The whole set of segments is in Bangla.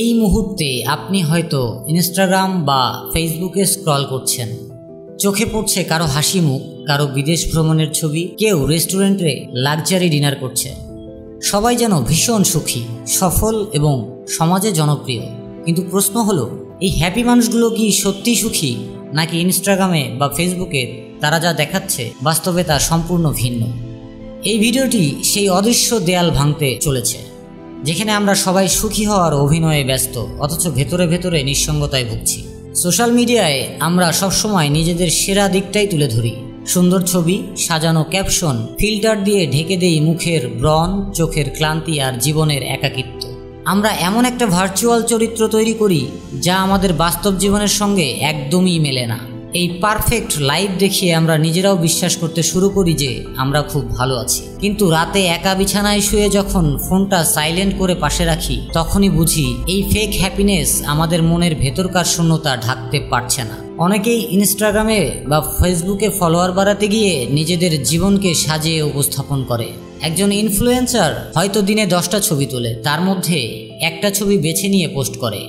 এই মুহূর্তে আপনি হয়তো ইনস্টাগ্রাম বা ফেসবুকে স্ক্রল করছেন, চোখে পড়ছে কারো হাসি মুখ, কারো বিদেশ ভ্রমণের ছবি, কেউ রেস্টুরেন্টে লাক্সারি ডিনার করছে। সবাই যেন ভীষণ সুখী, সফল এবং সমাজে জনপ্রিয়। কিন্তু প্রশ্ন হলো, এই হ্যাপি মানুষগুলো কি সত্যি সুখী, নাকি ইনস্টাগ্রামে বা ফেসবুকে তারা যা দেখাচ্ছে বাস্তবে তা সম্পূর্ণ ভিন্ন? এই ভিডিওটি সেই অদৃশ্য দেয়াল ভাঙতে চলেছে, যেখানে আমরা সবাই সুখী হওয়ার অভিনয়ে ব্যস্ত, অথচ ভেতরে ভেতরে নিঃসঙ্গতায় ভুগছি। সোশ্যাল মিডিয়ায় আমরা সবসময় নিজেদের সেরা দিকটাই তুলে ধরি। সুন্দর ছবি, সাজানো ক্যাপশন, ফিল্টার দিয়ে ঢেকে দেই মুখের ব্রণ, চোখের ক্লান্তি আর জীবনের একাকিত্ব। আমরা এমন একটা ভার্চুয়াল চরিত্র তৈরি করি যা আমাদের বাস্তব জীবনের সঙ্গে একদমই মেলে না। এই পারফেক্ট লাইফ দেখিয়ে আমরা নিজেরাও বিশ্বাস করতে শুরু করি যে আমরা খুব ভালো আছি। কিন্তু রাতে একা বিছানায় শুয়ে যখন ফোনটা সাইলেন্ট করে পাশে রাখি, তখনই বুঝি এই ফেক হ্যাপিনেস আমাদের মনের ভেতরকার শূন্যতা ঢাকতে পারছে না। অনেকেই ইনস্টাগ্রামে বা ফেসবুকে ফলোয়ার বাড়াতে গিয়ে নিজেদের জীবনকে সাজিয়ে উপস্থাপন করে। একজন ইনফ্লুয়েন্সার হয়তো দিনে 10টা ছবি তোলে, তার মধ্যে একটা ছবি বেছে নিয়ে পোস্ট করে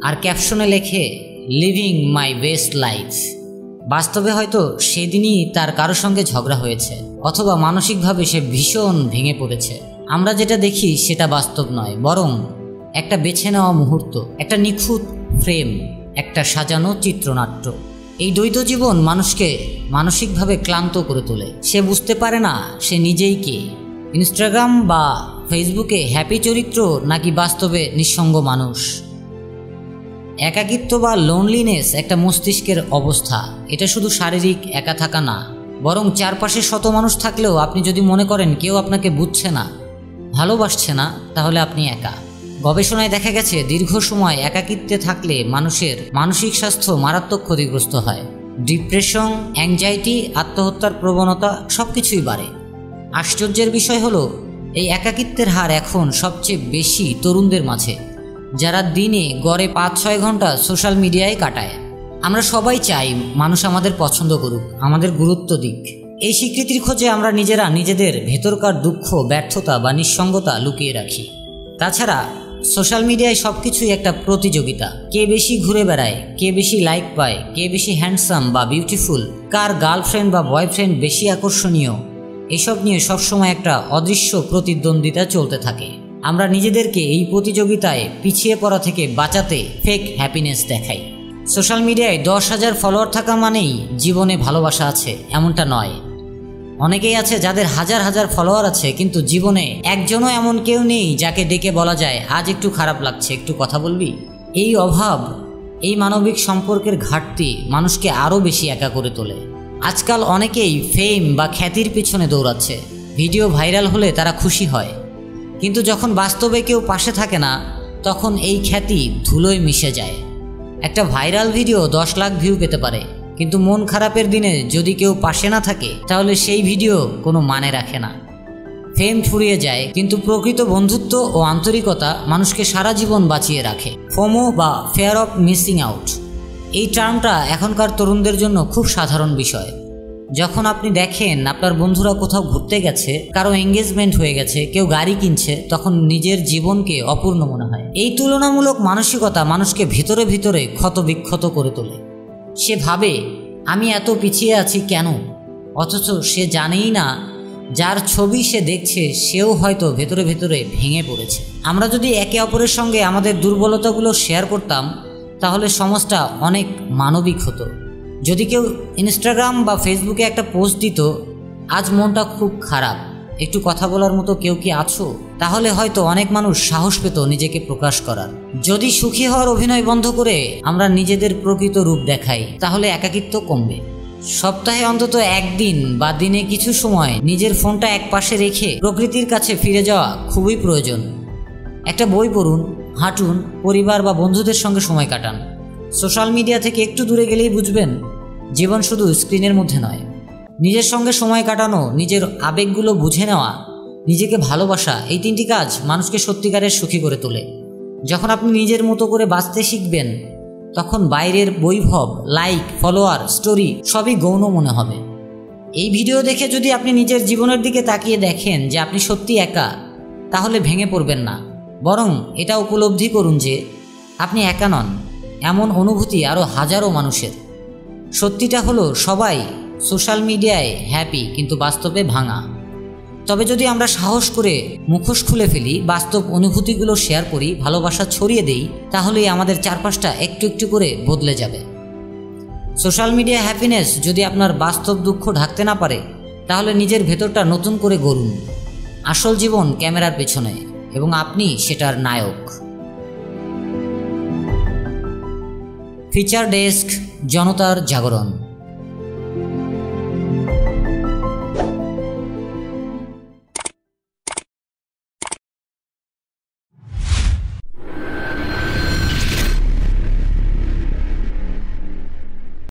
আর ক্যাপশনে লেখে লিভিং মাই বেস্ট লাইফ। বাস্তবে হয়তো সেদিনই তার কারো সঙ্গে ঝগড়া হয়েছে, অথবা মানসিকভাবে সে ভীষণ ভেঙে পড়েছে। আমরা যেটা দেখি সেটা বাস্তব নয়, বরং একটা বেছে নেওয়া মুহূর্ত, একটা নিখুঁত ফ্রেম, একটা সাজানো চিত্রনাট্য। এই দ্বৈত জীবন মানুষকে মানসিকভাবে ক্লান্ত করে তোলে। সে বুঝতে পারে না সে নিজেই কে, ইনস্টাগ্রাম বা ফেসবুকে হ্যাপি চরিত্র নাকি বাস্তবে নিঃসঙ্গ মানুষ। একাকিত্ব বা লোনলিনেস একটা মস্তিষ্কের অবস্থা। এটা শুধু শারীরিক একা থাকা না, বরং চারপাশে শত মানুষ থাকলেও আপনি যদি মনে করেন কেউ আপনাকে বুঝছে না, ভালোবাসছে না, তাহলে আপনি একা। গবেষণায় দেখা গেছে দীর্ঘ সময় একাকিত্বে থাকলে মানুষের মানসিক স্বাস্থ্য মারাত্মক ক্ষতিগ্রস্ত হয়। ডিপ্রেশন, অ্যাংজাইটি, আত্মহত্যার প্রবণতা সবকিছুই বাড়ে। আশ্চর্যের বিষয় হলো, এই একাকিত্বের হার এখন সবচেয়ে বেশি তরুণদের মাঝে, যারা দিনে গড়ে 5-6 ঘন্টা সোশ্যাল মিডিয়ায় কাটায়। আমরা সবাই চাই মানুষ আমাদের পছন্দ করুক, আমাদের গুরুত্ব দিক। এই স্বীকৃতির খোঁজে আমরা নিজেরা নিজেদের ভেতরকার দুঃখ, ব্যর্থতা বা নিঃসঙ্গতা লুকিয়ে রাখি। তাছাড়া সোশ্যাল মিডিয়ায় সবকিছুই একটা প্রতিযোগিতা। কে বেশি ঘুরে বেড়ায়, কে বেশি লাইক পায়, কে বেশি হ্যান্ডসাম বা বিউটিফুল, কার গার্লফ্রেন্ড বা বয়ফ্রেন্ড বেশি আকর্ষণীয়, এসব নিয়ে সবসময় একটা অদৃশ্য প্রতিদ্বন্দ্বিতা চলতে থাকে। আমরা নিজেদেরকে এই প্রতিযোগিতায় পিছিয়ে পড়া থেকে বাঁচাতে ফেক হ্যাপিনেস দেখাই। সোশ্যাল মিডিয়ায় 10,000 ফলোয়ার থাকা মানেই জীবনে ভালোবাসা আছে, এমনটা নয়। অনেকেই আছে যাদের হাজার হাজার ফলোয়ার আছে, কিন্তু জীবনে একজনও এমন কেউ নেই যাকে ডেকে বলা যায় আজ একটু খারাপ লাগছে, একটু কথা বলবি। এই অভাব, এই মানবিক সম্পর্কের ঘাটতি মানুষকে আরও বেশি একা করে তোলে। আজকাল অনেকেই ফেম বা খ্যাতির পিছনে দৌড়াচ্ছে। ভিডিও ভাইরাল হলে তারা খুশি হয়, কিন্তু যখন বাস্তবে কেউ পাশে থাকে না, তখন এই খ্যাতি ধুলোয় মিশে যায়। একটা ভাইরাল ভিডিও 10 লাখ ভিউ পেতে পারে, কিন্তু মন খারাপের দিনে যদি কেউ পাশে না থাকে, তাহলে সেই ভিডিও কোনো মানে রাখে না। ফেম ফুরিয়ে যায়, কিন্তু প্রকৃত বন্ধুত্ব ও আন্তরিকতা মানুষকে সারা জীবন বাঁচিয়ে রাখে। ফোমো বা ফেয়ার অফ মিসিং আউট, এই টার্মটা এখনকার তরুণদের জন্য খুব সাধারণ বিষয়। যখন আপনি দেখেন আপনার বন্ধুরা কোথাও ঘুরতে গেছে, কারো এঙ্গেজমেন্ট হয়ে গেছে, কেউ গাড়ি কিনছে, তখন নিজের জীবনকে অপূর্ণ মনে হয়। এই তুলনামূলক মানসিকতা মানুষকে ভিতরে ভিতরে ক্ষতবিক্ষত করে তোলে। সে ভাবে আমি এত পিছিয়ে আছি কেন, অথচ সে জানেই না যার ছবি সে দেখছে সেও হয়তো ভেতরে ভেতরে ভেঙে পড়েছে। আমরা যদি একে অপরের সঙ্গে আমাদের দুর্বলতাগুলো শেয়ার করতাম, তাহলে সমাজটা অনেক মানবিক হতো। যদি কেউ ইনস্টাগ্রাম বা ফেসবুকে একটা পোস্ট দিত, আজ মনটা খুব খারাপ, একটু কথা বলার মতো কেউ কি আছো, তাহলে হয়তো অনেক মানুষ সাহস পেত নিজেকে প্রকাশ করার। যদি সুখী হওয়ার অভিনয় বন্ধ করে আমরা নিজেদের প্রকৃত রূপ দেখাই, তাহলে একাকিত্ব কমবে। সপ্তাহে অন্তত একদিন বা দিনে কিছু সময় নিজের ফোনটা এক পাশে রেখে প্রকৃতির কাছে ফিরে যাওয়া খুবই প্রয়োজন। একটা বই পড়ুন, হাঁটুন, পরিবার বা বন্ধুদের সঙ্গে সময় কাটান। সোশ্যাল মিডিয়া থেকে একটু দূরে গেলেই বুঝবেন জীবন শুধু স্ক্রিনের মধ্যে নয়। নিজের সঙ্গে সময় কাটানো, নিজের আবেগগুলো বুঝে নেওয়া, নিজেকে ভালোবাসা, এই 3টি কাজ মানুষকে সত্যিকারের সুখী করে তোলে। যখন আপনি নিজের মতো করে বাঁচতে শিখবেন, তখন বাইরের বৈভব, লাইক, ফলোয়ার, স্টোরি সবই গৌণ মনে হবে। এই ভিডিও দেখে যদি আপনি নিজের জীবনের দিকে তাকিয়ে দেখেন যে আপনি সত্যি একা, তাহলে ভেঙে পড়বেন না, বরং এটা উপলব্ধি করুন যে আপনি একা নন, এমন অনুভূতি আরও হাজারো মানুষের। সত্যিটা হলো সবাই সোশ্যাল মিডিয়ায় হ্যাপি, কিন্তু বাস্তবে ভাঙা। তবে যদি আমরা সাহস করে মুখোশ খুলে ফেলি, বাস্তব অনুভূতিগুলো শেয়ার করি, ভালোবাসা ছড়িয়ে দেই, তাহলেই আমাদের চারপাশটা একটু একটু করে বদলে যাবে। সোশ্যাল মিডিয়া হ্যাপিনেস যদি আপনার বাস্তব দুঃখ ঢাকতে না পারে, তাহলে নিজের ভেতরটা নতুন করে গড়ুন। আসল জীবন ক্যামেরার পেছনে, এবং আপনি সেটার নায়ক। ফিচার ডেস্ক, জনতার জাগরণ।